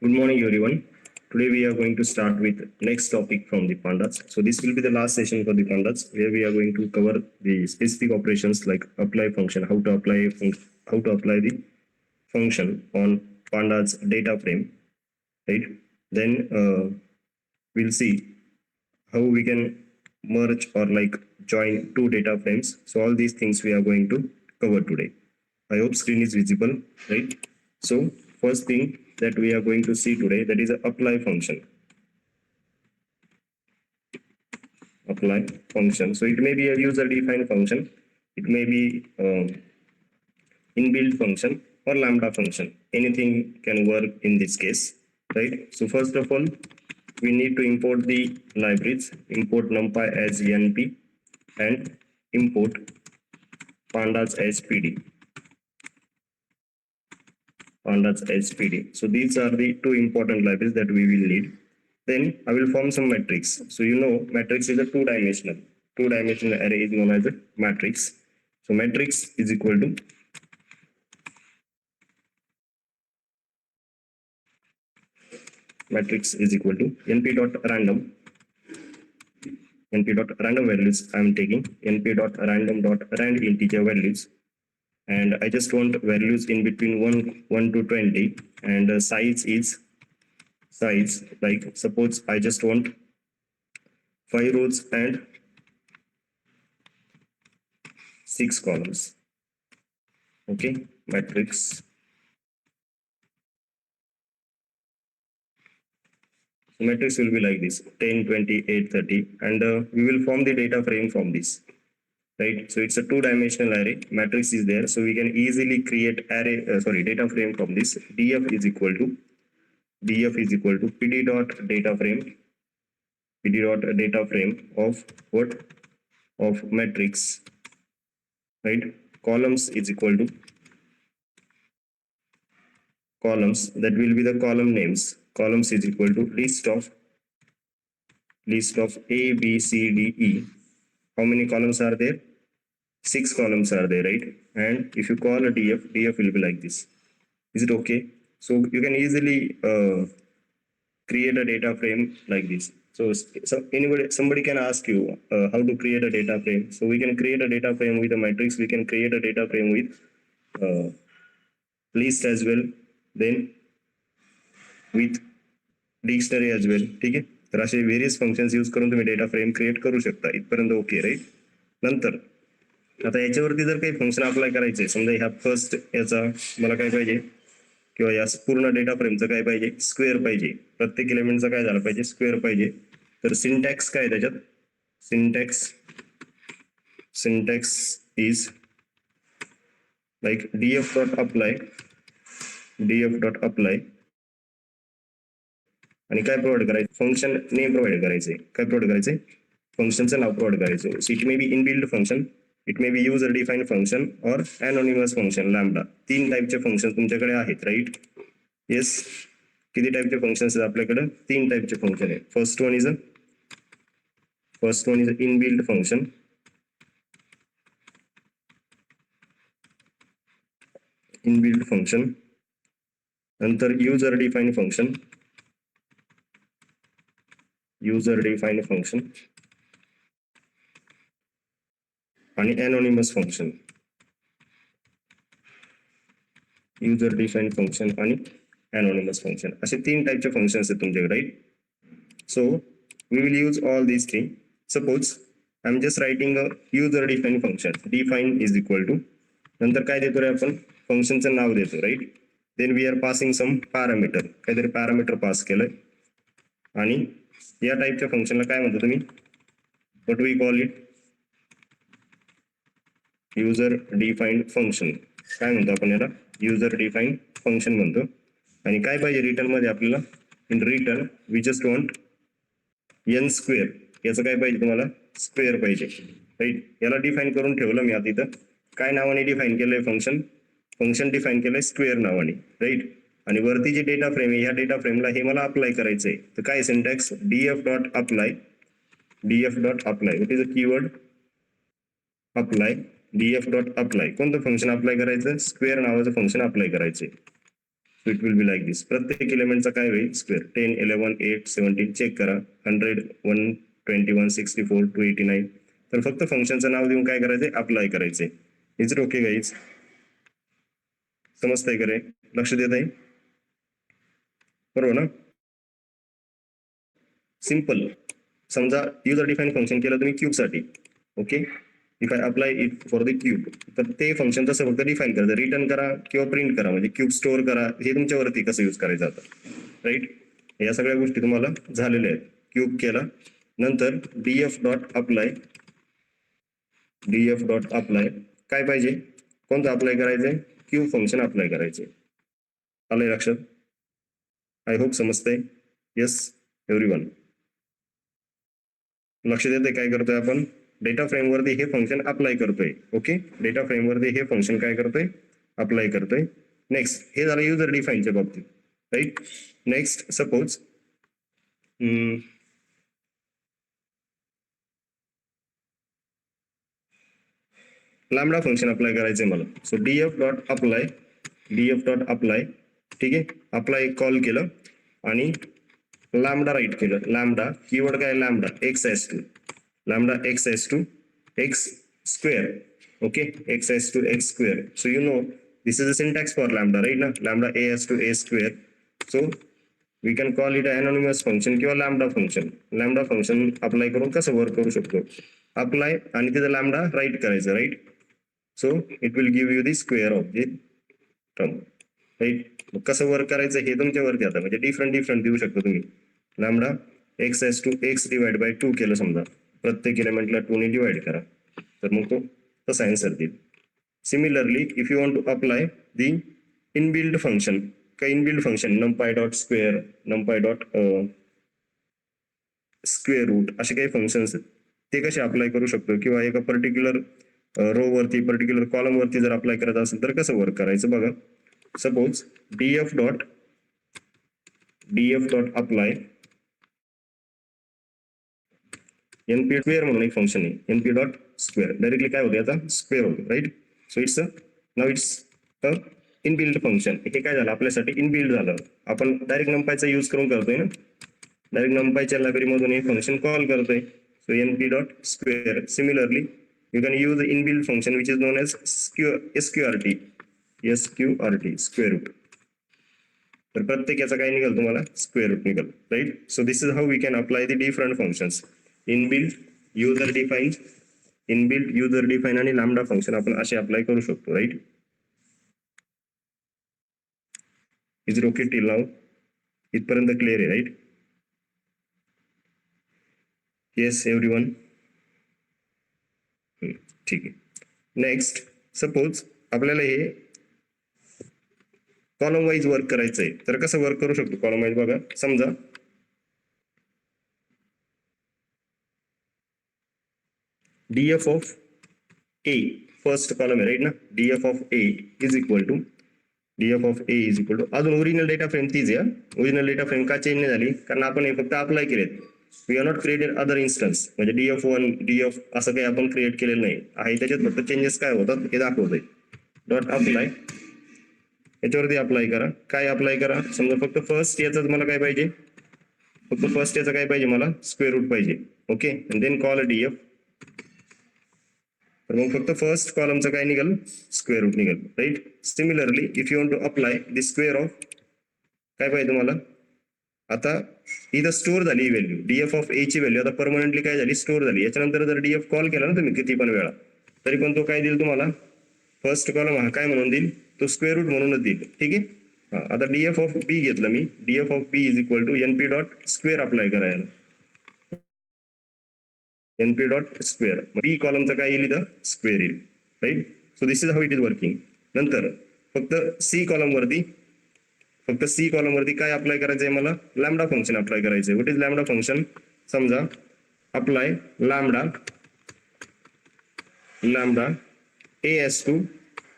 Good morning, everyone. Today we are going to start with next topic from the pandas. So this will be the last session for the pandas, where we are going to cover the specific operations like apply function, how to apply the function on pandas data frame, right? Then we'll see how we can merge or like join two data frames. So all these things we are going to cover today. I hope screen is visible, right? So first thing that we are going to see today, that is a apply function. Apply function. So it may be a user defined function. It may be inbuilt function or lambda function. Anything can work in this case, right? So first of all, we need to import the libraries. Import numpy as np and import pandas as pd. Pandas as pd. So these are the two important libraries that we will need. Then I will form some matrix. So you know matrix is a two-dimensional. Two-dimensional array is known as a matrix. So matrix is equal to np.random. np.random values I am taking np.random.rand integer values, and I just want values in between 1 to 20, and size is like suppose I just want 5 rows and 6 columns. Okay, matrix. So matrix will be like this 10, 20, 8, 30, and we will form the data frame from this, right? So it's a two-dimensional array. Matrix is there, so we can easily create data frame from this. df is equal to pd dot data frame of what, of matrix, right? Columns is equal to columns, that will be the column names. Columns is equal to list of a b c d e. How many columns are there? 6 columns are there, right? And if you call a df will be like this. Is it okay? So you can easily create a data frame like this. So somebody can ask you how to create a data frame. So we can create a data frame with a matrix. We can create a data frame with list as well, then with dictionary as well. ठीक आहे, तर असे various functions use करून तुम्ही data frame create करू शकता. इथपर्यंत okay, right? नंतर आता याच्यावरती जर काही फंक्शन अप्लाय करायचे, समजा ह्या फर्स्ट याचा मला काय पाहिजे, किंवा या पूर्ण डेटा फ्रेमचं काय पाहिजे, स्क्वेअर पाहिजे. प्रत्येक एलिमेंटचा काय झालं पाहिजे, स्क्वेअर पाहिजे. तर सिंटॅक्स काय त्याच्यात, syntax is like df dot apply आणि काय प्रोव्हाइड करायचं, फंक्शन नेम प्रोव्हाइड करायचे. काय प्रोव्हाइड करायचे, फंक्शनचं नाव प्रोव्हाइड करायचं. So it may B inbuilt function, it may B user defined function और एनोनिमस फंक्शन, लॅम्बडा. 3 टाईपचे फंक्शन तुमच्याकडे आहेत, राईट? येस. किती टाईपचे फंक्शन्स आहेत आपल्याकडे? 3 टाईपचे फंक्शन आहेत. First one is inbuilt function. नंतर युजर डिफाइंड फंक्शन, आणि anonymous function. User defined function आणि एनोनिमस फंक्शन, असे 3 टाईपचे फंक्शन्स आहेत तुमच्याकडे, right? So we will use all these 3. Suppose I am just writing a user defined function. Define is equal to, नंतर काय देतो रे आपण, फंक्शनचं नाव देतो, right? Then we are passing some parameter, काहीतरी पॅरामीटर पास केलंय. आणि या टाईपच्या फंक्शनला काय म्हणतो तुम्ही, what we call it, user defined function. काय म्हणतो आपण याला, युजर डिफाइंड फंक्शन म्हणतो. आणि काय पाहिजे रिटर्न मध्ये आपल्याला, in return we just want n square. याचं काय पाहिजे तुम्हाला, स्क्वेअर पाहिजे, राईट? याला डिफाईन करून ठेवलं मी आता इथं. काय नावाने डिफाईन केलंय, फंक्शन डिफाईन केलंय स्क्वेअर नावाने, राईट? आणि वरती जे डेटा फ्रेम आहे, ह्या डेटा फ्रेमला हे मला अप्लाय करायचंय. तर काय syntax, df dot apply. What is a keyword, apply. df dot apply. कोणतं फंक्शन अप्लाय करायचं, स्क्वेअर नावाचं फंक्शन अप्लाय करायचंय. So it will be like this. प्रत्येक एलिमेंटचा काय होईल स्क्वेअर. 10, 11, 8, 17 चेक करा. 100, 121, 64, 289. तर फक्त फंक्शनचं नाव देऊन काय करायचंय अप्लाय करायचंय. Is it okay guys? समजतंय का रे? लक्ष देत आहे बरोबर ना? सिंपल. समजा युजर डिफाईन फंक्शन केलं तुम्ही क्यूब साठी. Okay, if I apply it for the cube, तर ते फंक्शन तसं फक्त डिफाईन करायचं. रिटर्न करा किंवा प्रिंट करा, म्हणजे क्यूब स्टोअर करा, हे तुमच्यावरती कसं यूज करायचं आता. राईट, या सगळ्या गोष्टी तुम्हाला झालेल्या आहेत. क्यूब केला नंतर DF dot apply, DF dot apply काय पाहिजे, कोणतं अप्लाय करायचंय, क्यूब फंक्शन अप्लाय करायचे. आलंय लक्षात? आय होप समजतंय. येस एव्हरीवन, लक्ष देते काय करतोय आपण, डेटा फ्रेमवरती हे फंक्शन अप्लाय करतोय. ओके, डेटा फ्रेमवरती हे फंक्शन काय करतोय अप्लाय करतोय. नेक्स्ट, हे झालं युजर डिफाईनच्या बाबतीत. Right, next suppose lambda function apply करायचंय मला. So DF dot apply, DF dot apply, ठीक आहे, अप्लाय कॉल केलं आणि लॅम्बडा राईट केलं. लॅम्बडा कीवर्ड काय lambda x as to, lambda x as to X square. Okay, X as to X square. So you know this is a syntax for lambda, right ना, lambda A as to A square. So we can call it anonymous function किंवा lambda function. Lambda function apply करून कसं work करू शकतो, apply आणि तिथं lambda write करायचं. Right, so it will give you the square of the term. Right, कसं work करायचं हे तुमच्यावरती आता, म्हणजे डिफरंट देऊ शकतो तुम्ही. Lambda x as to x divide by 2 केलं समजा, प्रत्येक एलिमेंटला 2 ने डिवाइड करा, तर मग तो तसा आन्सर देईल. Similarly if you want to apply the inbuilt function, का inbuilt function NumPy dot square, NumPy dot square root, असे काही फंक्शन्स आहेत, ते कसे अप्लाय करू शकतो, किंवा एका पर्टिक्युलर रो वरती पर्टिक्युलर कॉलम वरती जर अप्लाय करत असेल तर कसं वर्क करायचं बघा. Suppose DF dot apply NP square म्हणून एक फंक्शन आहे, एनपी डॉट स्क्वेअर, डायरेक्टली काय होते आता स्क्वेअर होते. Right, so it's now it's a inbuilt function. हे काय झालं आपल्यासाठी इनबिल्ड झालं, आपण डायरेक्ट नंपायचा यूज करून करतोय ना, डायरेक्ट नंपायच्या लायब्ररी मधून हे फंक्शन कॉल करतोय. So NP dot square. Similarly you can use the inbuilt function which is known as sqrt, square root. तर प्रत्येक याचा काय निघाल तुम्हाला स्क्वेअर रूट निघाल. Right, so this is how we can apply the different functions. Inbuilt, user define, inbuilt, user define आणि lambda function आपण असे अप्लाय करू शकतो. Right, is it okay till now? इथपर्यंत क्लिअर आहे? राईट, येस एव्हरीवन, ठीक आहे. नेक्स्ट, सपोज आपल्याला हे कॉलम वाईज वर्क करायचंय, तर कसं वर्क करू शकतो कॉलम वाईज बघा. समजा DF of A first column आहे, राईट ना, DF of A is equal to, DF of A is equal to, अजून ओरिजिनल डेटा फ्रेम तीच आहे. ओरिजिनल डेटा फ्रेम का चेंज नाही झाली, कारण आपण हे फक्त अप्लाय केलेत. We are not created other instance, म्हणजे डीएफ 1 डीएफ असं काही आपण क्रिएट केलेलं नाही आहे. त्याच्यात फक्त चेंजेस काय होतात हे दाखवतंय. डॉट अप्लाय, याच्यावरती अप्लाय करा. काय अप्लाय करा, समजा फक्त फर्स्ट याचं मला काय पाहिजे, फक्त फर्स्ट याचं काय पाहिजे मला स्क्वेअर रूट पाहिजे. Okay, and then call a DF. तर मग फक्त फर्स्ट कॉलमचं काय निघाल स्क्वेअर रूट निघाल. Right, similarly if you want to apply the square of, काय पाहिजे तुम्हाला, आता इथं स्टोअर झाली व्हॅल्यू, डीएफ ऑफ ए ची व्हॅल्यू आता परमनंटली काय झाली स्टोअर झाली. याच्यानंतर जर डीएफ कॉल केला ना तुम्ही किती पण वेळा, तरी पण तो काय देईल तुम्हाला, फर्स्ट कॉलम हा काय म्हणून देईल, तो स्क्वेअर रूट म्हणूनच देईल. ठीक आहे, आता डीएफ ऑफ बी घेतलं मी, DF of B is equal to NP dot square apply करायला, एनपी डॉट स्क्वेअर, बी कॉलमचं काय येईल इथं स्क्वेअर येईल. Right, so this is how it is working. नंतर फक्त सी कॉलम वरती, फक्त सी कॉलम वरती काय अप्लाय करायचंय मला, लॅम्बडा फंक्शन अप्लाय करायचंय. व्हॉट इज लॅम्बडा फंक्शन, समजा apply lambda, lambda A as to,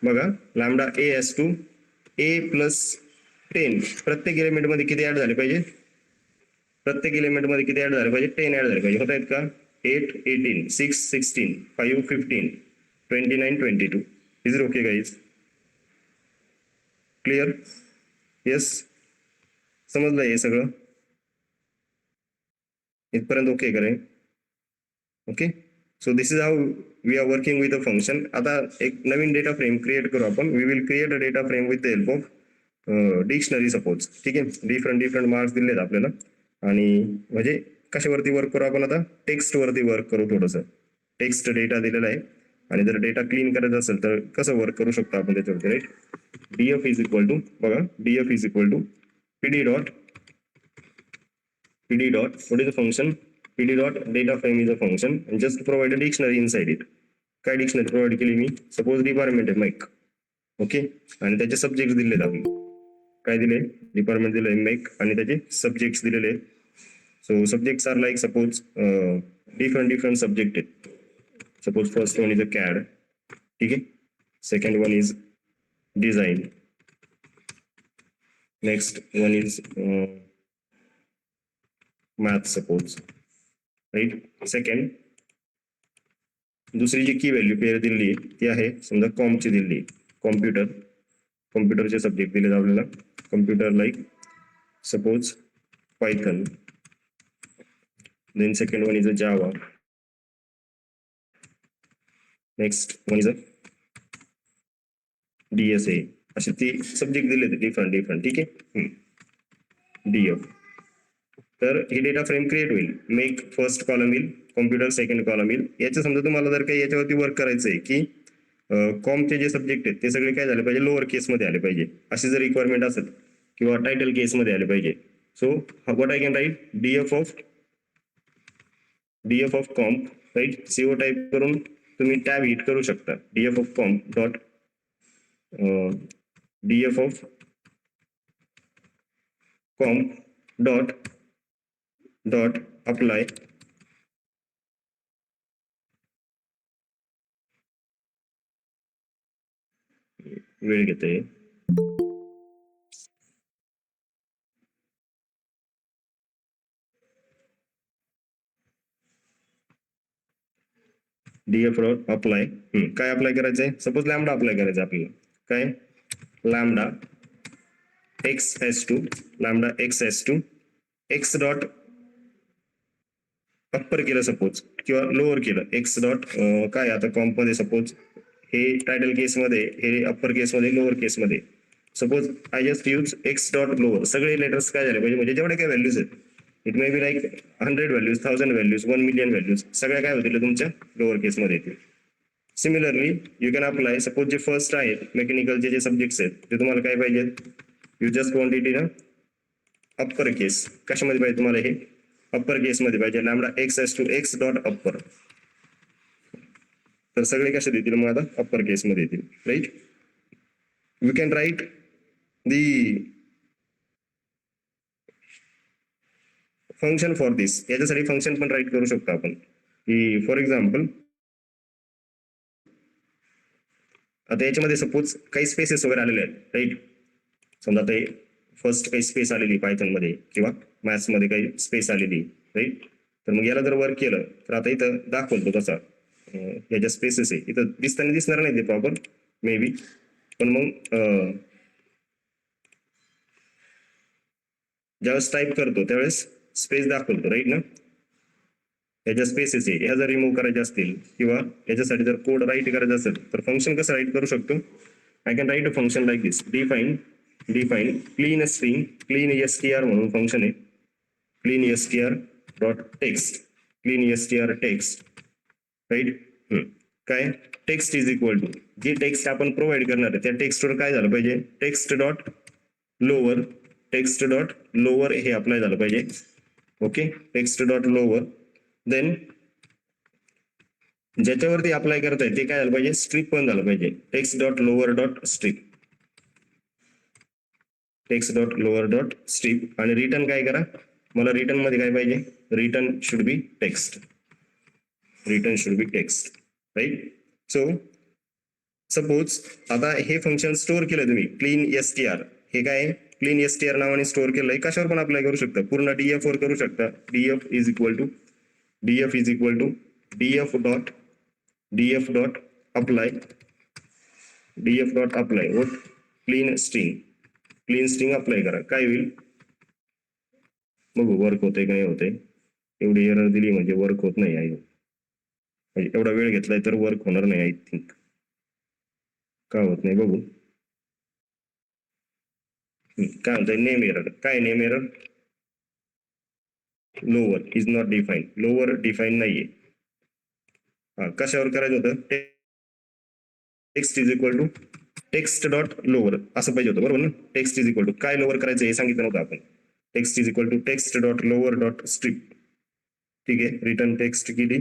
बघा lambda A as to A plus 10, प्रत्येक एलिमेंट मध्ये किती ऍड झाले पाहिजे, प्रत्येक एलिमेंट मध्ये किती ऍड झाले पाहिजे, 10 ऍड झाले पाहिजे. होत आहेत का, 8 18 6 16 5 15 29 22. Is it okay guys, clear? Yes, समजलं हे सगळं इथपर्यंत? ओके करे? Okay, so this is how we are working with a function. आता एक नवीन डेटा फ्रेम क्रिएट करू आपण. We will create a data frame with the help of dictionary suppose. ठीक आहे, डिफरंट मार्क्स दिलेत आपल्याला आणि म्हणजे कशावरती वर्क करू आपण आता? टेक्स्ट वरती वर्क करू. थोडंसं टेक्स्ट डेटा दिलेला आहे आणि जर डेटा क्लीन करायचा असेल तर कसं वर्क करू शकतो आपण त्याच्यावरती, right? df is equal to, बघा, df is equal to pd dot what is the function? pd dot data frame is a function and just provide a dictionary inside it. काय डिक्शनरी प्रोव्हाइड केली मी? Suppose department आहे make. Okay, आणि त्याचे subject दिलेत आपण. काय दिले? Department दिले मेक आणि त्याचे सब्जेक्ट्स दिलेले आहेत. So subjects are like suppose different subject आहेत. Suppose first one is a CAD. ठीक आहे, second one is design, next one is math suppose, right? Second, दुसरी जी की व्हॅल्यू पेअर दिली ती आहे समजा कॉमची दिली, कॉम्प्युटरचे सब्जेक्ट दिले आपल्याला. Computer like suppose Python, then second one is a Java, next one is a DSA. असे ती सब्जेक्ट दिले डिफरंट. ठीक आहे, DF. तर ही डेटा फ्रेम क्रिएट होईल. मेक फर्स्ट कॉलम येईल, कॉम्प्युटर सेकंड कॉलम येईल. याच्या समजा तुम्हाला जर काही याच्यावरती वर्क करायचं आहे की कॉमचे जे सब्जेक्ट आहेत ते सगळे काय झाले पाहिजे? लोअर केसमध्ये आले पाहिजे, अशी जर रिक्वायरमेंट असेल, किंवा टायटल केसमध्ये आले पाहिजे. So what I can write? DF of comp, right? CO type करून तुम्ही टॅब हिट करू शकता. DF of comp dot DF of comp dot apply वेळ घेते. डीएफ डॉट अप्लाय, काय अप्लाय करायचंय? सपोज लॅमडा अप्लाय करायचं आपल्याला. काय? Lambda x x dot upper केलं सपोज, किंवा लोअर केलं एक्स डॉट काय आता कॉम्प मध्ये सपोज हे टायटल केसमध्ये, हे अप्पर केसमध्ये, लोअर केसमध्ये. Suppose I just use X dot lower. सगळे लेटर्स काय झाले पाहिजे? म्हणजे जेवढे काय व्हॅल्यूज आहेत, it may be like 100 values, 1000 values, 1 million values, सगळ्या काय होतील तुमच्या लोअर केसमध्ये येतील. Similarly you can apply, suppose जे फर्स्ट आहेत मेकॅनिकलचे जे सब्जेक्ट्स आहेत ते तुम्हाला काय पाहिजेत? You just want it in upper case. कशामध्ये पाहिजे तुम्हाला? हे अप्पर केसमध्ये पाहिजे. Lambda x dot upper. तर सगळे कसे देतील मग आता? अप्पर केसमध्ये येतील, right? We can write the function for this. याच्यासाठी फंक्शन पण राईट करू शकतो आपण, की फॉर एक्झाम्पल आता याच्यामध्ये सपोज काही स्पेसेस वगैरे आलेले आहेत, राईट? समजा ते फर्स्ट काही स्पेस आलेली पायथन मध्ये किंवा मॅथ्स मध्ये काही स्पेस आलेली, राईट? तर मग याला जर वर्क केलं तर आता इथं दाखवतो कसा याच्या स्पेसेस आहे. इथं दिसणार नाही ते प्रॉपर मे बी, पण मग ज्यावेळेस टाईप करतो त्यावेळेस स्पेस दाखवतो, राईट ना? याच्या स्पेसेस आहे, ह्या जर रिमूव्ह करायचे असतील किंवा याच्यासाठी जर कोड राईट करायचा असेल तर फंक्शन कसं राईट करू शकतो? I can write a function like this. Define clean string, clean str म्हणून फंक्शन आहे. Clean str dot text, clean str text, right? काय? टेक्स्ट इज इक्वल टू जे टेक्स्ट आपण प्रोव्हाइड करणार आहे त्या टेक्स्टवर काय झालं पाहिजे? टेक्स्ट डॉट लोअर हे अप्लाय झालं पाहिजे. Okay, text dot lower. Then ज्याच्यावरती अप्लाय करताय ते काय झालं पाहिजे? स्ट्रिप पण झालं पाहिजे. Text dot lower dot strip, text dot lower dot strip. आणि रिटर्न काय करा? मला रिटर्न मध्ये काय पाहिजे? Return should be text, right? So suppose आता हे फंक्शन स्टोअर केलं तुम्ही, क्लीन str. हे काय? क्लीन str नावाने स्टोअर केलंय. कशावर पण अप्लाय करू शकता, पूर्ण डीएफ वर करू शकता. DF is equal to DF dot apply, what? Clean string. Clean string apply करा. काय होईल बघू, वर्क होते का नाही होते. एवढी एरर दिली म्हणजे वर्क होत नाही आहे, म्हणजे एवढा वेळ घेतलाय तर वर्क होणार नाही. आय थिंक का होत नाही बघू. काय म्हणतंय नेम एरर. काय name error? Lower is not define. Lower define नाहीये. हा कशावर करायचं होतं? Text is equal to text dot lower असं पाहिजे होतं, बरोबर ना. टेक्स्ट इज इक्वल टू काय लोअर करायचं हे सांगितलं नव्हतं आपण. Text is equal to text dot lower dot string. ठीक आहे, रिटर्न टेक्स्ट केली,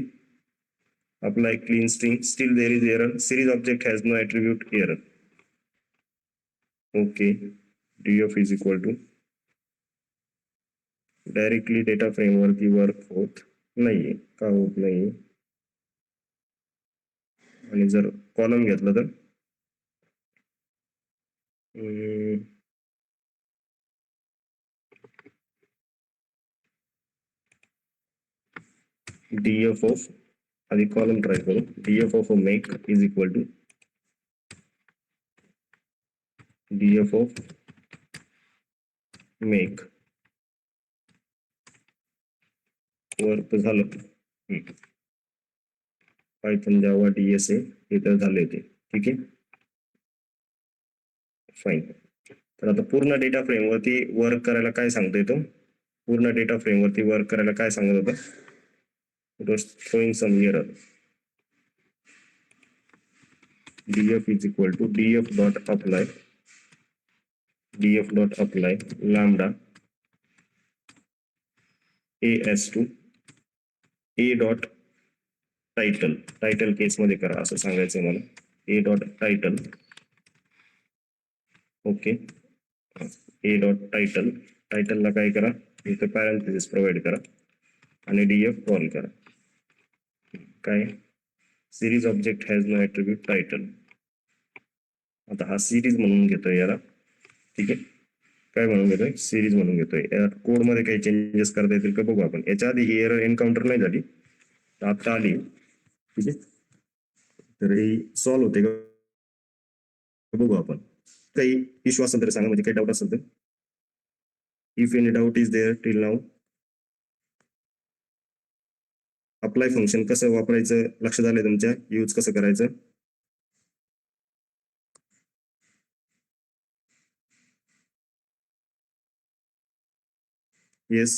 apply clean string, still there is error, series object has no attribute error. Okay, df is equal to directly data फ्रेमवरती work होत नाहीये. का होत नाहीये? आणि जर कॉलम घेतला तर df ऑफ आधी कॉलम ट्राय करू. df of make is equal to df of make. Work झालं. पायथन जावा DSA हे तर झाले ते. ठीक आहे, फाईन. तर आता पूर्ण डेटा फ्रेमवरती वर्क करायला काय सांगतोय तो? पूर्ण डेटा फ्रेमवरती वर्क करायला काय सांगत होतं? It was throwing some error. df is equal to df dot apply lambda as to a dot title case मध्ये करा असं सांगायचंय मला. a dot title. Okay, a dot टायटलला काय करा, इथे पॅरेंथेसिस प्रोव्हाइड करा आणि df कॉल करा. काय? Series object has no attribute title. आता हा सिरीज म्हणून घेतोय याला. ठीक आहे, काय म्हणून घेतोय? सिरीज म्हणून घेतोय. या कोड मध्ये काही चेंजेस करता येतील का बघू आपण. याच्या आधी ही एरर एन्काउंटर नाही झाली, आता आली. ठीक आहे, तर ही सॉल्व्ह होते का बघू आपण. काही इश्यू असेल तर सांगा, म्हणजे काही डाऊट असेल तर. If any doubt is there till now. Apply function कसं वापरायचं लक्षात आलंय तुमच्या? यूज कसं करायचं? येस,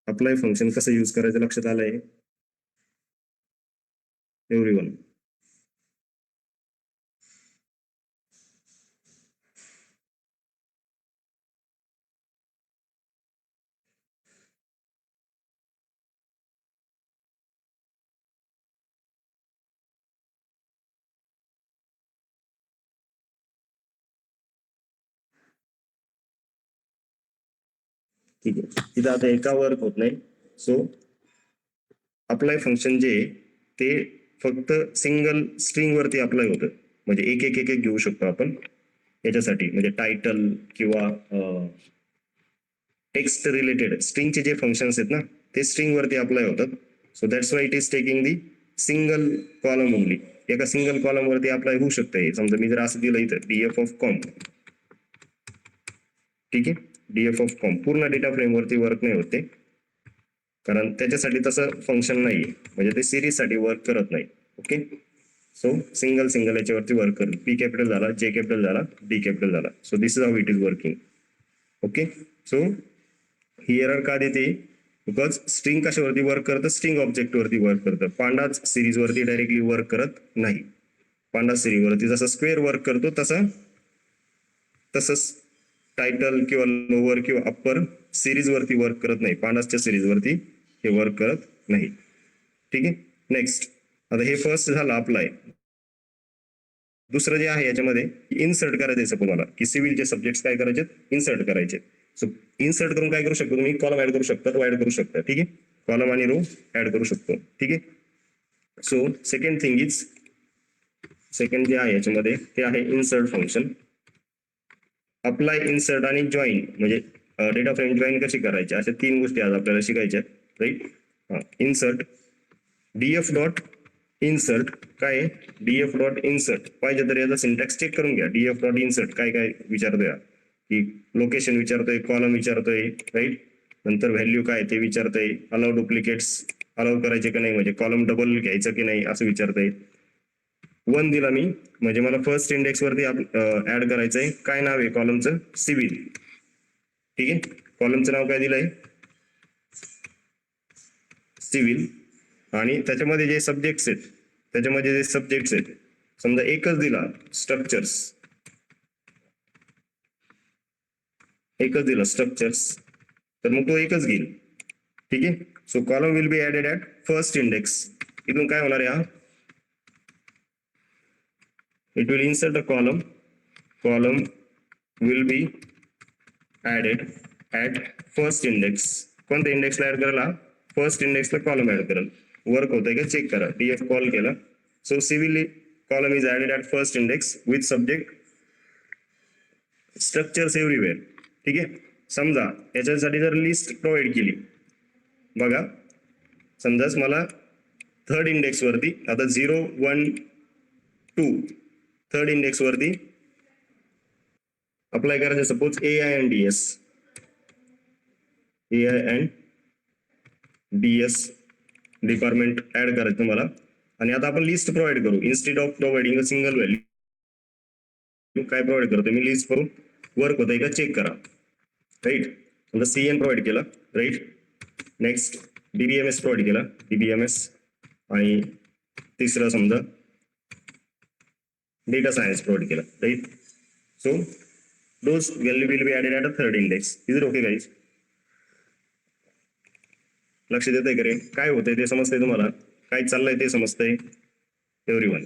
अप्लाय फंक्शन कसं यूज करायचं लक्षात आलंय एव्हरीवन? ठीक आहे, तिथं आता एका वर्क होत नाही. सो अप्लाय फंक्शन जे ते फक्त सिंगल स्ट्रिंग वरती अप्लाय होतं, म्हणजे एक एक एक एक घेऊ शकतो आपण याच्यासाठी. म्हणजे टायटल किंवा टेक्स्ट रिलेटेड स्ट्रिंगचे जे फंक्शन्स आहेत ना ते स्ट्रिंग वरती अप्लाय होतात. So that's why it is taking the single column only. एका सिंगल कॉलम वरती अप्लाय होऊ शकते. समजा मी जर असं दिलं इथं df ऑफ कॉम्प. ठीक आहे, df ऑफ कॉम्प पूर्ण डेटा फ्रेम वरती वर्क नाही होते, कारण त्याच्यासाठी तसं फंक्शन नाहीये, म्हणजे ते सिरीज साठी वर्क करत नाही. ओके, सो सिंगल याच्यावरती वर्क करेल. P कॅपिटल झाला, J कॅपिटल झाला, D कॅपिटल झाला. So this is how it is working. Okay, so he error का देते? बिकॉज स्ट्रिंग कशावरती वर्क करतं? स्ट्रिंग ऑब्जेक्ट वरती वर्क करतं. पांडाच सिरीज वरती डायरेक्टली वर्क करत नाही. पांडा सिरीज वरती जसं स्क्वेअर वर्क करतो तसंच टायटल किंवा लोअर किंवा अप्पर सिरीज वरती वर्क करत नाही. पांडाच्या सिरीज वरती हे वर्क करत नाही. ठीक आहे, नेक्स्ट. आता हे फर्स्ट झालं अप्लाय. दुसरं जे आहे याच्यामध्ये इन्सर्ट करायचं सपोज मला, की सिव्हिलचे सब्जेक्ट काय करायचे? इन्सर्ट करायचे. सो इन्सर्ट करून काय करू शकतो तुम्ही? कॉलम ऍड करू शकता, रो ऍड करू शकता. ठीक आहे, कॉलम आणि रो ऍड करू शकतो. ठीक आहे, so second thing is, second जे आहे याच्यामध्ये ते आहे इन्सर्ट फंक्शन. अप्लाय, इन्सर्ट आणि जॉईन, म्हणजे डेटा फ्रेम जॉईन कशी करायची, अशा तीन गोष्टी आज आपल्याला शिकायच्या. Right, insert, df dot insert काय डीएफ डॉट इन्सर्ट पाहिजे तर याचा सिंटॅक्स चेक करून घ्या. डीएफ डॉट इन्सर्ट काय काय विचारतोय की लोकेशन विचारतोय, कॉलम विचारतोय, राईट. नंतर व्हॅल्यू काय ते विचारतोय, अलाउ डुप्लिकेट्स अलाउ करायचे की नाही, म्हणजे कॉलम डबल घ्यायचं की नाही असं विचारतंय. 1 दिला मी, म्हणजे मला फर्स्ट इंडेक्स वरती ऍड करायचंय. काय नाव आहे कॉलमचं? सिव्हिल. ठीक आहे, कॉलमचं नाव काय दिलंय? सिव्हिल. आणि त्याच्यामध्ये जे सब्जेक्ट्स आहेत, समजा एकच दिला स्ट्रक्चर्स, तर मग तो एकच घेईल. ठीक आहे, so column will be added at first index. इथून काय होणार आहे? It will insert a column will be added at first index. कोणत्या इंडेक्सला ऍड करायला? फर्स्ट इंडेक्सला कॉलम ऍड करेल. वर्क होतंय का चेक करा. डीएफ कॉल केला, so civil column is added at first index with subject structures everywhere. ठीक आहे, समजा याच्यासाठी जर लिस्ट प्रोव्हाइड केली, बघा समजा मला थर्ड इंडेक्स वरती आता 0, 1, 2 थर्ड इंडेक्स वरती अप्लाय करायचं. Suppose AI and DS department add करायचं तुम्हाला. आणि आता आपण लिस्ट प्रोव्हाइड करू. Instead of providing a single value काय प्रोव्हाइड करतो मी? लिस्ट करून वर्क होतंय का चेक करा, राईट. समजा CN प्रोव्हाइड केला, राईट. नेक्स्ट DBMS प्रोव्हाइड केला, DBMS. आणि तिसरा समजा डेटा सायन्स प्रोव्हाइड केला, right. So those value will be added at a third index. Is it okay guys? लक्ष देतंय का रे? काय होतंय ते समजतंय तुम्हाला? काय चाललंय ते समजतंय everyone?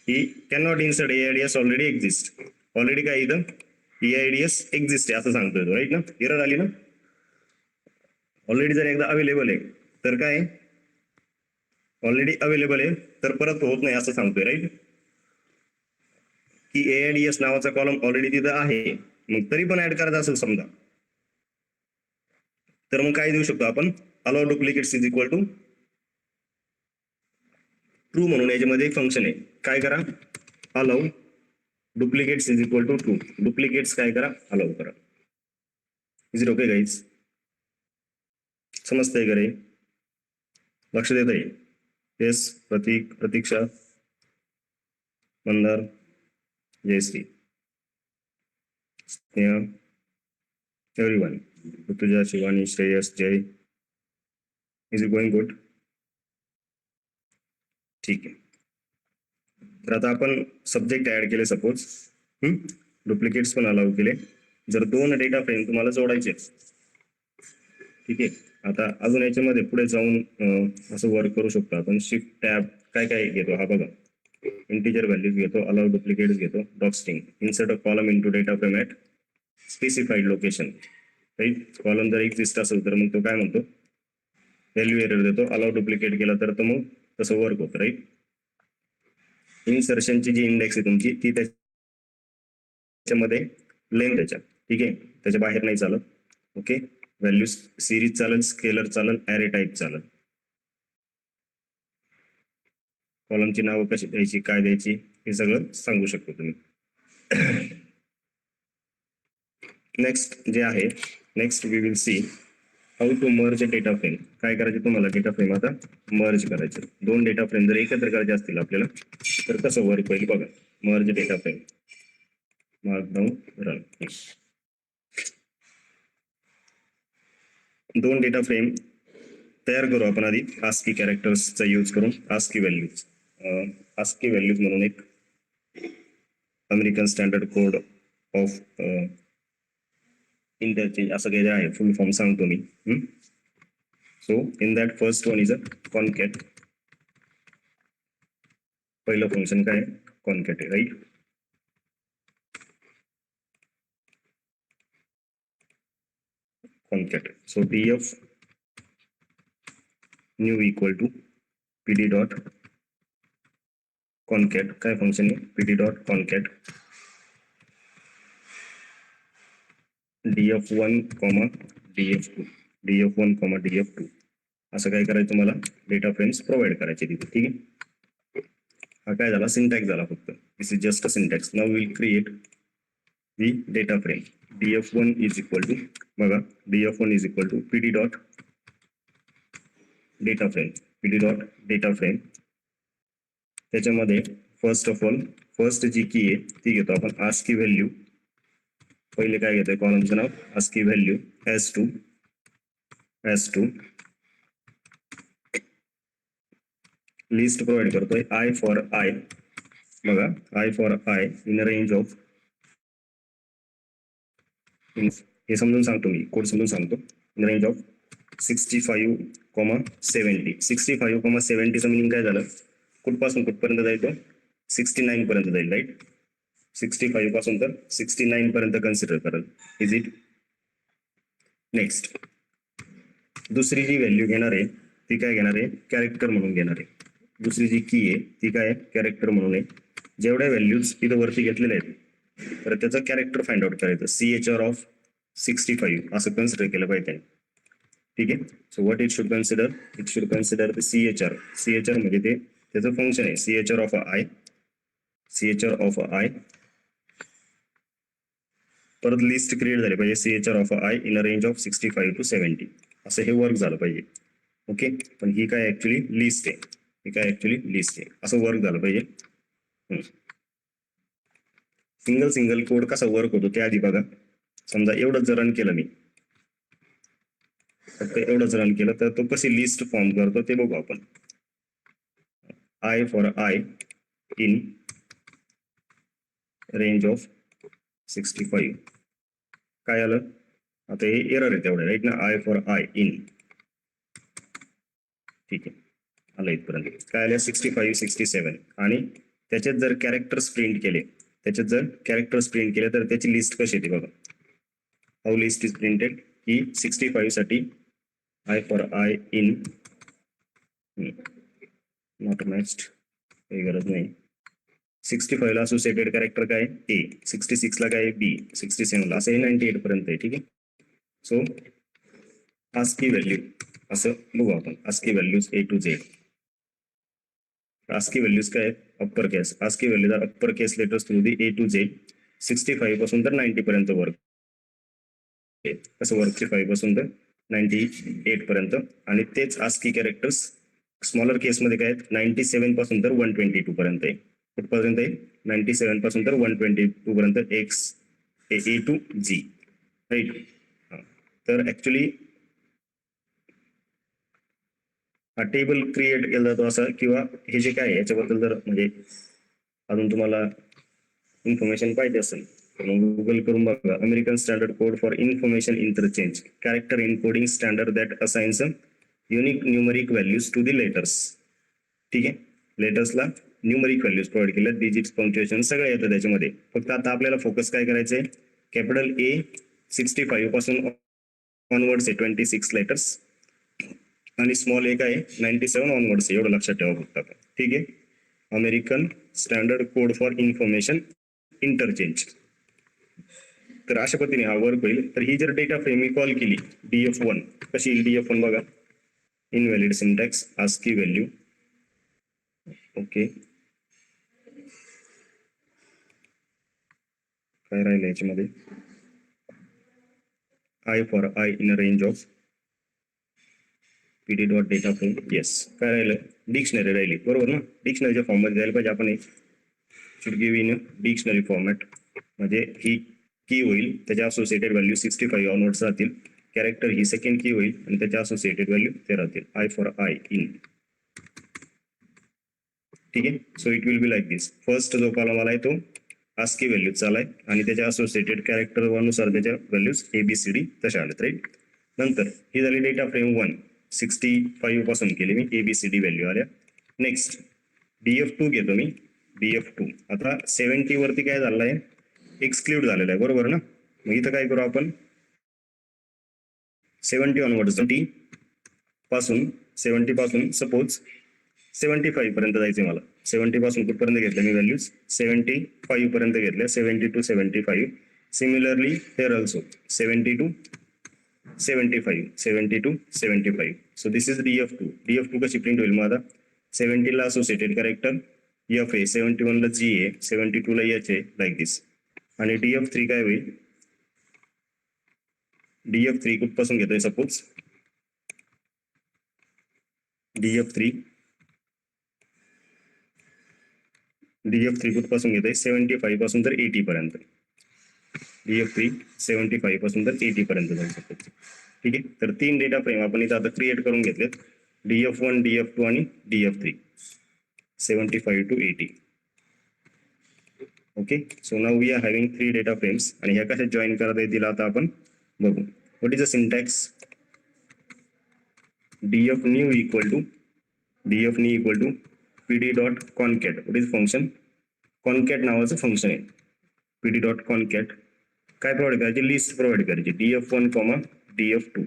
He can not insert AIDS already exist. Already काय इथं AIDS एक्झिस्ट आहे असं सांगतोय तो, राईट ना? एरर आली ना? ऑलरेडी जर एकदा अवेलेबल आहे तर काय, ऑलरेडी अवेलेबल आहे तर परत होत नाही असं सांगतोय, राईट. की AIDS नावाचा कॉलम ऑलरेडी तिथं आहे, मग तरी पण ऍड करायचं असेल समजा, तर मग काय देऊ शकतो आपण? Allow duplicates is equal to true म्हणून याच्यामध्ये एक फंक्शन आहे. काय करा? Allow duplicates is equal to true. Duplicates काय करा? अलाउ करा. Is it okay guys? समजतंय का रे? लक्ष देत आहे? Yes. Pratik, Pratiksha, Mandar, Jayashree, Sneha, everyone, Rutuja, Shivani, Shreyas, Jay. Is it going good? ठीक आहे. तर आता आपण सब्जेक्ट ऍड केले सपोज, डुप्लिकेट्स पण अलाउ केले. जर 2 डेटा फ्रेम तुम्हाला जोडायचे, ठीक आहे. आता अजून याच्यामध्ये पुढे जाऊन असं वर्क करू शकतो आपण. शिफ्ट टॅब काय काय घेतो हा बघा. इंटिजर व्हॅल्यूज घेतो, अलाउ डुप्लिकेट्स घेतो, dot string, insert a column into data frame at specified location, right. Column जर एक्झिस्ट असेल तर मग तो काय म्हणतो? व्हॅल्यू एरर देतो. अलाउ डुप्लिकेट केला तर तो मग तसं वर्क होतं, राईट. इन्सर्शनची जी इंडेक्स आहे तुमची ती त्याच्यामध्ये लेंथ त्याच्या, ठीक आहे, त्याच्या बाहेर नाही चालत. ओके. व्हॅल्यू सिरीज चालेल, स्केलर चालेल, ॲरे टाईप चालेल. कॉलमची नावं कशी द्यायची, काय द्यायची हे सगळं सांगू शकतो तुम्ही. नेक्स्ट जे आहे, next we will see how to merge data frame. काय करायचे तुम्हाला? डेटा फ्रेम आता मर्ज करायचे. 2 डेटा फ्रेम जर एकत्र करायचे असतील आपल्याला तर कसं वर्क होईल बघा. Merge data frame, markdown run. 2 data frame तयार करू आपण आधी ASCII कॅरेक्टर्सचा यूज करून. ASCII व्हॅल्यूज म्हणून एक American standard code of interchange असं काही आहे. फुल फॉर्म सांगतो मी. So in that first one is a concat. पहिलं फंक्शन काय? कॉनकॅट आहे, right. Concat. So df new equal to pd dot concat. काय फंक्शन आहे? pd dot concat df1, df2, df1, df2 असं काय करायचं तुम्हाला? डेटा फ्रेम्स प्रोव्हाइड करायचे तिथे, ठीक आहे. हा काय झाला, सिंटॅक्स झाला फक्त. This is just a syntax. Now will create the data frame. df1 is equal to, बघा, df1 is equal to pd dot data frame. pd dot data frame, त्याच्यामध्ये फर्स्ट ऑफ ऑल फर्स्ट जी key आहे ती घेतो आपण ASCII value. पहिले काय घेतोय, कॉलमचं नाव ASCII value as2 list provide करतोय I फॉर I. बघा, I for I in range of, हे समजून सांगतो मी, कोड समजून सांगतो. In range of 65,70. 65,70चं मिनिंग काय झालं, कुठपासून कुठपर्यंत जाईल तो, 69 पर्यंत जाईल, राईट. 65 पासून तर 69 पर्यंत कन्सिडर कराल. Is it. नेक्स्ट दुसरी जी व्हॅल्यू घेणार आहे ती काय घेणार आहे, कॅरेक्टर म्हणून घेणार आहे. दुसरी जी की आहे ती काय, कॅरेक्टर म्हणून आहे. जेवढ्या व्हॅल्यूज इथं वरती घेतलेल्या आहेत तर त्याचं कॅरेक्टर फाइंड आउट करायचं. CHR ऑफ 65 असं कन्सिडर केलं पाहिजे, ठीक आहे. So what it should consider, it should consider the CHR. CHR म्हणजे ते त्याचं फंक्शन आहे, CHR of I. CHR of I परत लिस्ट क्रिएट झाली पाहिजे, CHR of I in a range of 65 to 70 असं हे वर्क झालं पाहिजे. ओके, पण ही काय ऍक्च्युली लिस्ट आहे, ही काय ऍक्च्युली लिस्ट आहे, असं वर्क झालं पाहिजे. सिंगल कोड कसा वर्क होतो ते आधी बघा. समजा एवढंच जर रन केलं मी, फक्त एवढंच रन केलं तर तो कशी लिस्ट फॉर्म करतो ते बघू आपण. I for I in range of 65. काय आलं आता, हे एरर आहे तेवढं, राईट ना. I फॉर I इन, ठीक आहे, आलं इथपर्यंत. काय आलं, 65 67. आणि त्याच्यात जर कॅरेक्टर्स प्रिंट केले, त्याच्यात जर कॅरेक्टर्स प्रिंट केले तर त्याची लिस्ट कशी येते बघा. हाऊ लिस्ट इज प्रिंटेड, की 65 साठी I for I in not matched, काही गरज नाही. 65 ला असोसिएटेड कॅरेक्टर काय A, 66 ला काय B, 67 ला असं 98 पर्यंत आहे, ठीक आहे. सो ASCII व्हॅल्यू असं बघू आपण, ASCII values A to Z. ASCII values काय, upper case. ASCII values are upper case letters through the A to Z. 65 पासून तर 90 पर्यंत वर्क, कसं वर्क, 65 पासून तर 98 पर्यंत. आणि तेच ASCII कॅरेक्टर्स स्मॉलर केसमध्ये काय आहेत, 97 पासून तर 122 पर्यंत आहे. कुठपर्यंत आहे, 97 पासून तर 122 पर्यंत X A to G, right. तर ऍक्च्युली हा टेबल क्रिएट केला जातो असा, किंवा हे जे काय याच्याबद्दल जर म्हणजे अजून तुम्हाला इन्फॉर्मेशन पाहिजे असेल तर गुगल करून बघा. American standard code for information interchange, character encoding standard that assigns unique numeric values to the letters, ठीक आहे. लेटर्सला न्यूमरिक व्हॅल्यूज प्रोव्हाइड केल्या, डिजिट्स, पंक्च्युएशन सगळं येतं त्याच्यामध्ये. फक्त आता आपल्याला फोकस काय करायचंय, कॅपिटल A 65 पासून ऑनवर्ड्स आहे 26 लेटर्स, आणि स्मॉल A काय 97 ऑनवर्ड्स आहे, एवढं लक्षात ठेवा फक्त आपण, ठीक आहे. American standard code for information interchange. तर अशा पद्धतीने हा वर्क होईल. तर ही जर डेटा फ्रेम मी कॉल केली df1, कशी येईल df1 बघा, invalid syntax ASCII value. Okay, काय राहिलं याच्यामध्ये, I for I in range of pd dot data frame. Yes, काय राहिलं, डिक्शनरी राहिली, बरोबर ना. डिक्शनरीच्या फॉर्म मध्ये जायला पाहिजे आपण. Should give in dictionary format, म्हणजे ही की होईल, त्याच्या असोसिएटेड व्हॅल्यू 65 ऑनवर्ड्स राहतील. कॅरेक्टर ही सेकंड की होईल आणि त्याच्या असोसिएटेड व्हॅल्यू ते राहतील. I फॉर I इन, ठीक आहे. So it will be like this. First जो कॉलम आलाय तो ASCII व्हॅल्यूज चालाय आणि त्याच्या असोसिएटेड कॅरेक्टर अनुसार त्याच्या व्हॅल्यूज ABCD तशा आल्यात, राईट. नंतर ही झाली डेटा फ्रेम 1, 65 पासून केली मी, ABCD व्हॅल्यू आल्या. नेक्स्ट DF2 घेतो मी, DF2 आता 70 वरती काय झालं आहे, एक्सक्लूड झालेलं आहे, बरोबर ना. मग इथं काय करू आपण, 70 ऑनवर्ड्स, 70 पासून सपोज 75 पर्यंत जायचे मला. 70 पासून कुठपर्यंत घेतल्या मी व्हॅल्यूज, 75 पर्यंत घेतल्या, 70 to 75. Similarly hair also 70 to 75, 70 to 75. So this is DF2. DF2 कशी प्रिंट होईल मग आता, 70 ला असोसिएटेड कॅरेक्टर एफ आहे, 71 ला जी आहे, 72 ला एच आहे, लाईक दिस. आणि DF3 काय होईल, DF3 कुठपासून घेतोय सपोज, DF3 कुठपासून घेतोय 75 पासून तर 80 पर्यंत. DF3 75 पासून तर 80 पर्यंत जाऊ शकतो. ठीक आहे, तर 3 डेटा फ्रेम आपण इथं आता क्रिएट करून घेतलेत, DF1, DF2 आणि DF3, 75 to 80. Okay, so now we are having 3 data frames. आणि ह्या कशा जॉईन करता येतील आता आपण बघू. What is the syntax, DF new equal to PD dot concat. What is function? Concat नावाचं फंक्शन आहे. PD dot concat काय प्रोव्हाइड करायची, लिस्ट प्रोव्हाइड करायची, DF1, DF2,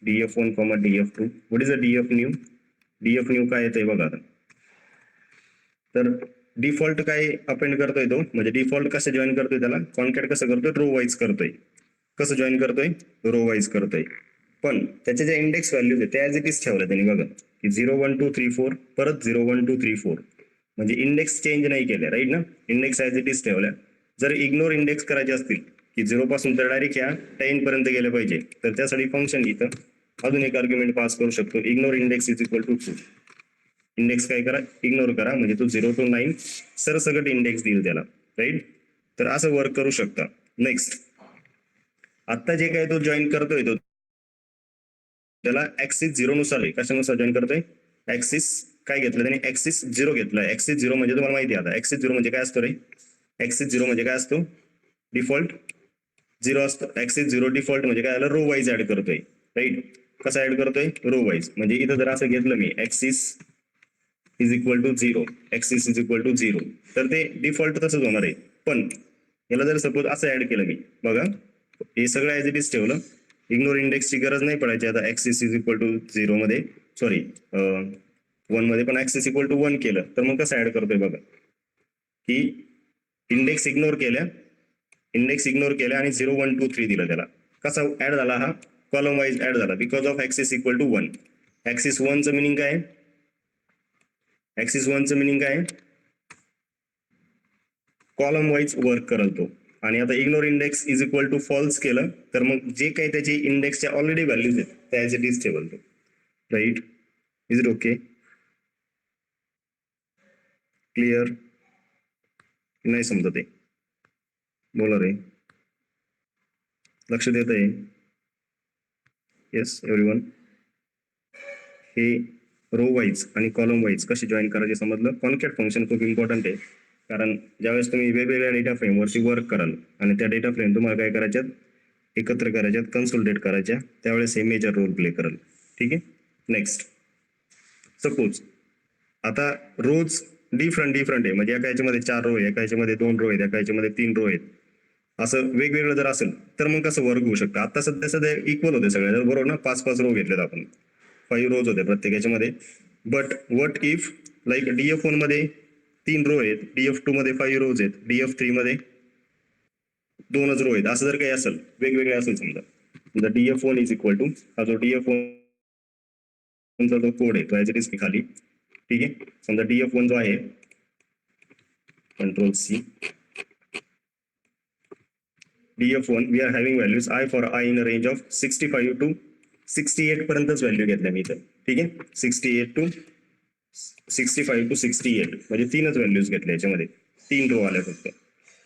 DF1, DF2. What is the DF new? DF new काय येतंय बघा आता. तर डिफॉल्ट काय अपेंड करतोय तो, म्हणजे डिफॉल्ट कसं जॉईन करतोय त्याला, कॉन्कॅट कसं करतोय, रो वाईज करतोय. कसं जॉईन करतोय, रो वाईज करतोय. पण त्याच्या ज्या इंडेक्स व्हॅल्यूज आहेत त्या ऍज इट इज ठेवल्या त्यांनी बघा, की 0 1 2 3 4 परत 0 1 2 3 4, म्हणजे इंडेक्स चेंज नाही केले, राईट ना, इंडेक्स ऍज इट इज ठेवल्या. जर इग्नोर इंडेक्स करायचे असतील की 0 पासून तर डायरेक्ट ह्या 10 पर्यंत गेले पाहिजे, तर त्यासाठी फंक्शन इथं अजून एक आर्ग्युमेंट पास करू शकतो, ignore index is equal to 2. Index काय करा, इग्नोर करा, म्हणजे तो 0 to 9 सरसकट इंडेक्स देईल त्याला, राईट. तर असं वर्क करू शकता. नेक्स्ट, आता जे काय तो जॉईन करतोय तो त्याला ऍक्सिस 0 नुसार आहे. कशानुसार जॉईन करतोय, ऍक्सिस काय घेतलं त्याने, ऍक्सिस 0 घेतलाय. ऍक्सिस 0 म्हणजे तुम्हाला माहिती आहे आता, ऍक्सिस 0 म्हणजे काय असतो रे, ऍक्सिस 0 म्हणजे काय असतो, डिफॉल्ट 0 असतो. ऍक्सिस 0 डिफॉल्ट म्हणजे काय, रो वाईज ऍड करतोय, राईट. कसा ऍड करतोय, रो वाईज. म्हणजे इथं जर असं घेतलं मी, axis is equal to 0, axis is equal to 0, तर ते डिफॉल्ट तसंच होणार आहे. पण याला जर सपोज असं ऍड केलं मी, बघा हे सगळं ऍज इट इज ठेवलं, इग्नोर इंडेक्सची गरज नाही पडायची आता. ऍक्सिस इज इक्वल टू 0 मध्ये, सॉरी 1 मध्ये पण ऍक्सिस इक्वल टू 1 केलं, तर मग कसं ऍड करतोय बघा, की इंडेक्स इग्नोर केल्या आणि 0 1 2 3 दिलं त्याला. कसा ऍड झाला हा, कॉलम वाईज ऍड झाला, because of axis equal to 1. Axis 1चं मिनिंग काय, ऍक्सिस 1चं मिनिंग काय, कॉलम वाईज वर्क करल तो. आणि आता ignore index is equal to false केलं, तर मग जे काही त्याची इंडेक्सच्या ऑलरेडी व्हॅल्यूज आहेत त्या ऍज इट इज ठेवल तो, right. Is it okay, clear, नाही समजत आहे, बोला रे, लक्ष देत आहे. येस एव्हरीवन, हे रो वाईज आणि कॉलम वाईज कशी जॉईन करायचे समजलं. कॉन्कॅट फंक्शन खूप इम्पॉर्टंट आहे, कारण ज्यावेळेस तुम्ही वेगवेगळ्या डेटा फ्रेमवरती वर्क कराल आणि त्या डेटा फ्रेम तुम्हाला काय करायच्यात, एकत्र करायच्यात, कन्सोलिडेट करायच्या, त्यावेळेस हे मेजर रोल प्ले करेल. ठीक आहे. नेक्स्ट, सपोज आता रोज डिफरंट आहे, म्हणजे एका याच्यामध्ये 4 रो आहे, एका याच्यामध्ये 2 रो आहेत, एका याच्यामध्ये 3 रो आहेत, असं वेगवेगळं जर असेल तर मग कसं वर्क होऊ शकतं. आता सध्या इक्वल होते सगळे, बरोबर ना, 5 रो घेतलेत आपण, 5 रोज होते प्रत्येक याच्यामध्ये. But what if like DF1 मध्ये 3 रो आहेत, DF2 मध्ये 5 रोज आहेत, DF3 मध्ये 2च रो आहेत, असं जर काही असेल, वेगवेगळे असेल समजा, DF1 इज इक्वल टू, हा जो DF1 चा जो कोड आहे तो ऍज इट इज खाली, ठीक आहे. समजा DF1 जो आहे, Ctrl+C, DF1 we are having values I for I in range of 65 to 68 पर्यंतच व्हॅल्यू घेतल्या मी इथं, ठीक आहे. 65 to 68 म्हणजे 3च व्हॅल्यूज घेतल्या, याच्यामध्ये 3 रो आल्या फक्त.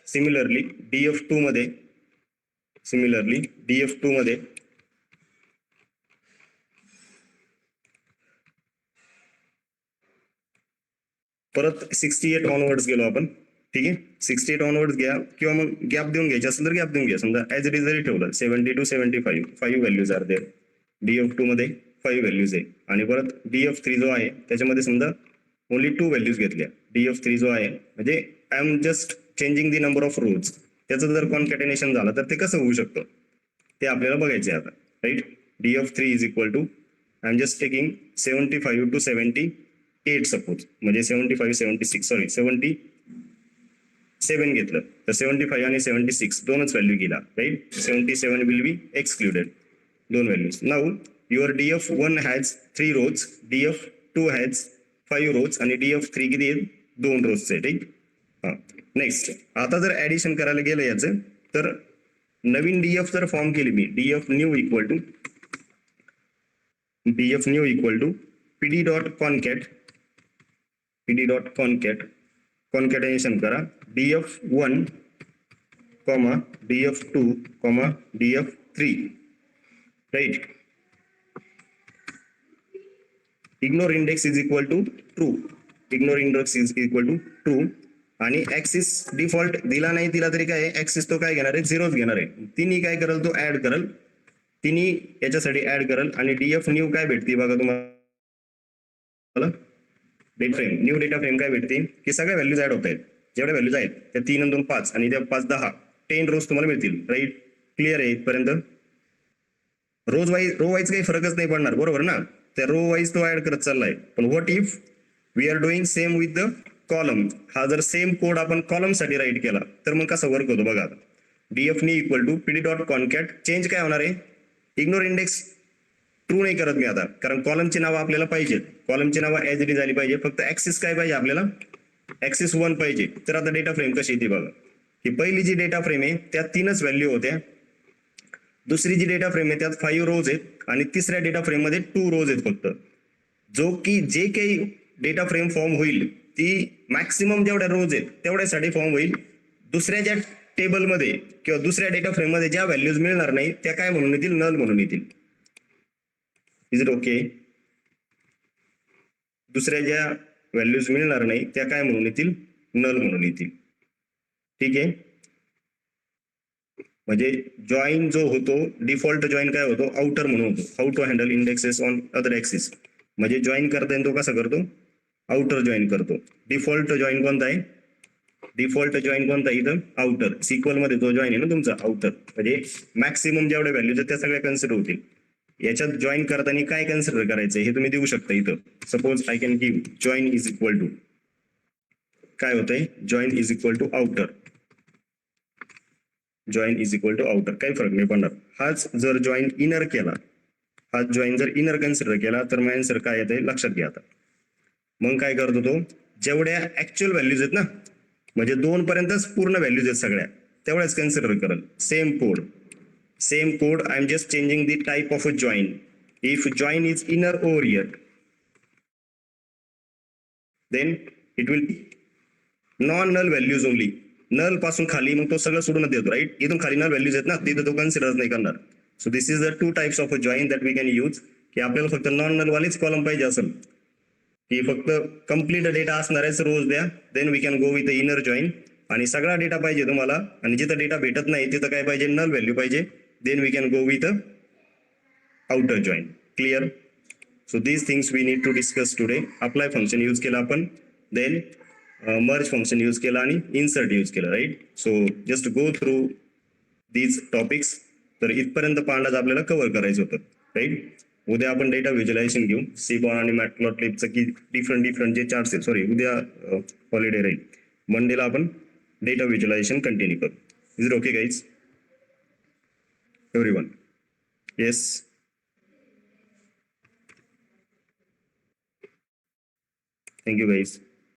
सिमिलरली DF2 मध्ये परत 68 ऑनवर्ड्स गेलो आपण, ठीक आहे. 68 ऑनवर्ड्स घ्या, किंवा मग गॅप देऊन घ्यायचे असेल तर गॅप देऊन घ्या. समजा ऍज इट इज जरी ठेवलं 70 to 75, 5 values R there. DF2 मध्ये 5 व्हॅल्यूज आहे, आणि परत DF3 जो आहे त्याच्यामध्ये समजा ओनली 2 व्हॅल्यूज घेतल्या. DF3 जो आहे, म्हणजे I am just changing the number of रोज, त्याचं जर कॉन्कॅटिनेशन झालं तर ते कसं होऊ शकतं ते आपल्याला बघायचं आहे आता, right. DF3 is equal to, I am just taking 75 to 78 suppose, म्हणजे 75 76, सॉरी 77 घेतलं तर 75 आणि 76 दोनच व्हॅल्यू गेला, right. 77 will be excluded, 2 values. Now your DF1 has 3 rows, DF2 has 5 rows, आणि DF3 किती आहेत, 2 रोजचे, ठीक. हा, नेक्स्ट आता जर ऍडिशन करायला गेलं याचं, तर नवीन डीएफ जर फॉर्म केली मी, df new equal to PD dot concat, concatenation करा df1 df2 df3, right. Ignore index is equal to true, आणि ऍक्सिस डिफॉल्ट दिला नाही दिला तरी काय, ऍक्सिस तो काय घेणार आहे, 0च घेणार आहे. तिन्ही काय करेल, तो ऍड करेल, तिन्ही याच्यासाठी ऍड करेल. आणि डीएफ न्यू काय भेटते बघा तुम्हाला, data frame, new data frame काय भेटते की सगळ्या व्हॅल्यूज ऍड होत आहेत. जेवढ्या व्हॅल्यूज आहेत त्या 3 आणि 2 5 आणि त्या 5 10, 10 रोज तुम्हाला मिळतील, राईट. क्लिअर आहे इथपर्यंत. रो वाईज काही फरकच नाही पडणार, बरोबर ना. त्या रो वाईज तो ऍड करत चाललाय. पण what if we are doing same with the column, हा जर सेम कोड आपण कॉलम साठी राईट केला तर मग कसा वर्क होतो बघा. DF new equal to PD dot concat, change काय होणार आहे, इग्नोर इंडेक्स ट्रू नाही करत मी आता, कारण कॉलमची नावं आपल्याला पाहिजेत, कॉलमची नावं ऍज इट इज झाली पाहिजे. फक्त ऍक्सिस काय पाहिजे आपल्याला, ऍक्सिस 1 पाहिजे. तर आता डेटा फ्रेम कशी येते बघा, ही पहिली जी डेटा फ्रेम आहे त्यात 3च व्हॅल्यू होत्या, दुसरी जी डेटा फ्रेम आहे त्यात 5 रोज आहेत, आणि तिसऱ्या डेटा फ्रेम मध्ये 2 रोज आहेत फक्त. जो की जे काही डेटा फ्रेम फॉर्म होईल ती मॅक्सिमम जेवढ्या रोज आहेत तेवढ्यासाठी फॉर्म होईल. दुसऱ्या ज्या टेबलमध्ये किंवा दुसऱ्या डेटा फ्रेम मध्ये ज्या व्हॅल्यूज मिळणार नाही त्या काय म्हणून येतील, नल म्हणून येतील. Is it okay. दुसऱ्या ज्या व्हॅल्यूज मिळणार नाही त्या काय म्हणून येतील, नल म्हणून येतील, ठीक आहे. म्हणजे जॉईन जो होतो, डिफॉल्ट जॉईन काय होतो, आउटर म्हणून होतो. How to handle indexes on other axis, म्हणजे जॉईन करता तो कसा करतो, आउटर जॉईन करतो. डिफॉल्ट जॉईन कोणता आहे, इथं आउटर. सिक्वल मध्ये तो जॉईन आहे ना तुमचा, आउटर. म्हणजे मॅक्सिमम जेवढ्या व्हॅल्यूज आहेत त्या सगळ्या कन्सिडर होतील. याच्यात जॉईन करताना काय कन्सिडर करायचं हे तुम्ही देऊ शकता इथं. Suppose I can give join is equal to, काय होतंय, join is equal to outer, काही फरक नाही पडणार. हाच जर जॉईन इनर केला, इनर कन्सिडर केला तर मग आन्सर काय येते लक्षात घ्या. आता मग काय करतो तो, जेवढ्या ऍक्च्युअल व्हॅल्यूज आहेत ना, म्हणजे 2 पर्यंतच पूर्ण व्हॅल्यूज आहेत सगळ्या, तेवढ्याच कन्सिडर करेल. Same code, I am just changing the type of a join. If join is inner over here, then it will non null values only. Null पासून खाली मग तो सगळं सोडूनच देतो, राईट. इथून खाली नल व्हॅल्यूज आहेत ना, तिथं तो कन्सिडर नाही करणार. So this is the 2 types of a join that we can use. की आपल्याला फक्त नॉन नल वालेच कॉलम पाहिजे असेल, की फक्त कम्प्लीट डेटा असणारच रोज द्या, then we can go with inner join. आणि सगळा डेटा पाहिजे तुम्हाला, आणि जिथं डेटा भेटत नाही तिथं काय पाहिजे, नल व्हॅल्यू पाहिजे, then we can go with outer join. Clear. So these things we need to discuss today. Apply function use केला आपण, देन मर्ज फंक्शन यूज केला आणि इन्सर्ट यूज केलं, right. So just go through these topics. तर इथपर्यंत पांडाच आपल्याला cover करायचं होतं, राईट. उद्या आपण डेटा व्हिज्युअलायझेशन घेऊ, सीबॉन आणि मॅटप्लॉटलिबचं की डिफरंट जे चार्ट्स आहेत. सॉरी, उद्या हॉलिडे राहील, मंडेला आपण डेटा व्हिज्युअलायझेशन कंटिन्यू करू. Is it okay guys, everyone? Yes. Thank you guys.